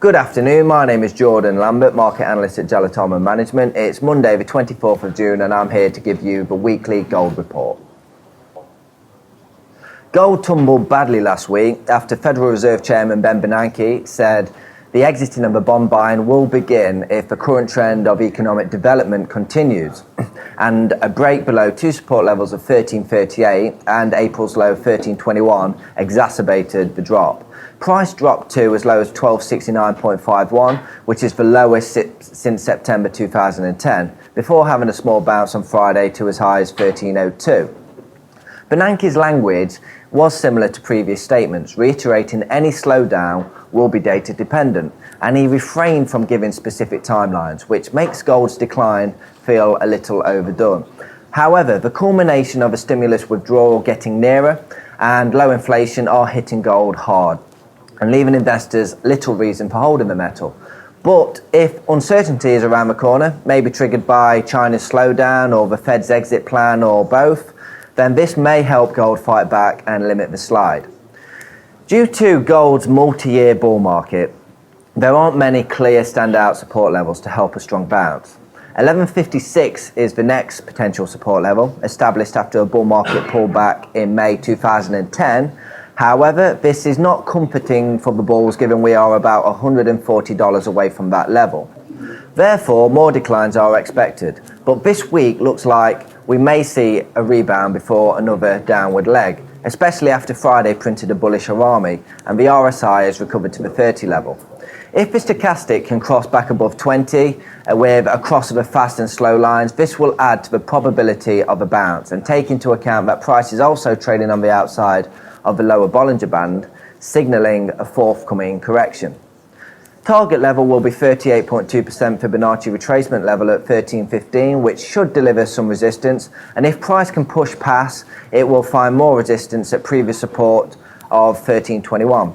Good afternoon, my name is Jordan Lambert, Market Analyst at Gelatama Management. It's Monday the 24th of June and I'm here to give you the weekly gold report. Gold tumbled badly last week after Federal Reserve Chairman Bernanke said the exiting of the bond buying will begin if the current trend of economic development continues, and a break below two support levels of 1338 and April's low of 1321 exacerbated the drop. Price dropped to as low as 1269.51, which is the lowest since September 2010, before having a small bounce on Friday to as high as 1302. Bernanke's language was similar to previous statements, reiterating any slowdown will be data dependent, and he refrained from giving specific timelines, which makes gold's decline feel a little overdone. However, the culmination of a stimulus withdrawal getting nearer and low inflation are hitting gold hard and leaving investors little reason for holding the metal. But if uncertainty is around the corner, maybe triggered by China's slowdown or the Fed's exit plan or both, then this may help gold fight back and limit the slide. Due to gold's multi-year bull market, there aren't many clear standout support levels to help a strong bounce. 1156 is the next potential support level, established after a bull market pullback in May 2010. However, this is not comforting for the bulls given we are about $140 away from that level. Therefore, more declines are expected. But this week looks like we may see a rebound before another downward leg, especially after Friday printed a bullish harami and the RSI has recovered to the 30 level. If the stochastic can cross back above 20 with a cross of the fast and slow lines, this will add to the probability of a bounce and take into account that price is also trading on the outside of the lower Bollinger Band, signalling a forthcoming correction. Target level will be 38.2% Fibonacci retracement level at 1315, which should deliver some resistance, and if price can push past, it will find more resistance at previous support of 1321.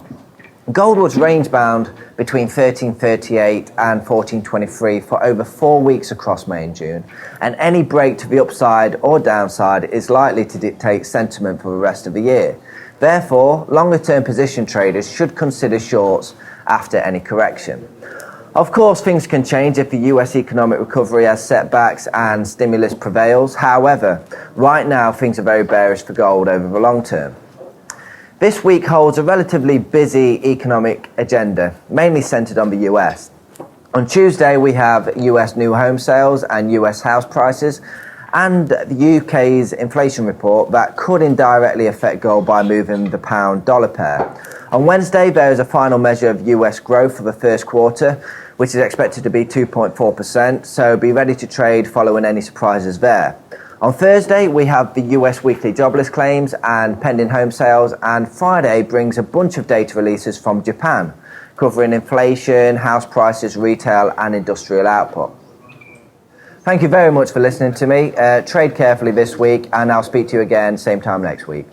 Gold was range bound between 1338 and 1423 for over 4 weeks across May and June, and any break to the upside or downside is likely to dictate sentiment for the rest of the year. Therefore, longer-term position traders should consider shorts after any correction. Of course, things can change if the US economic recovery has setbacks and stimulus prevails. However, right now things are very bearish for gold over the long term. This week holds a relatively busy economic agenda, mainly centered on the US. On Tuesday, we have US new home sales and US house prices, and the UK's inflation report that could indirectly affect gold by moving the pound-dollar pair. On Wednesday, there is a final measure of US growth for the first quarter, which is expected to be 2.4%, so be ready to trade following any surprises there. On Thursday, we have the US weekly jobless claims and pending home sales, and Friday brings a bunch of data releases from Japan, covering inflation, house prices, retail, and industrial output. Thank you very much for listening to me. Trade carefully this week, and I'll speak to you again same time next week.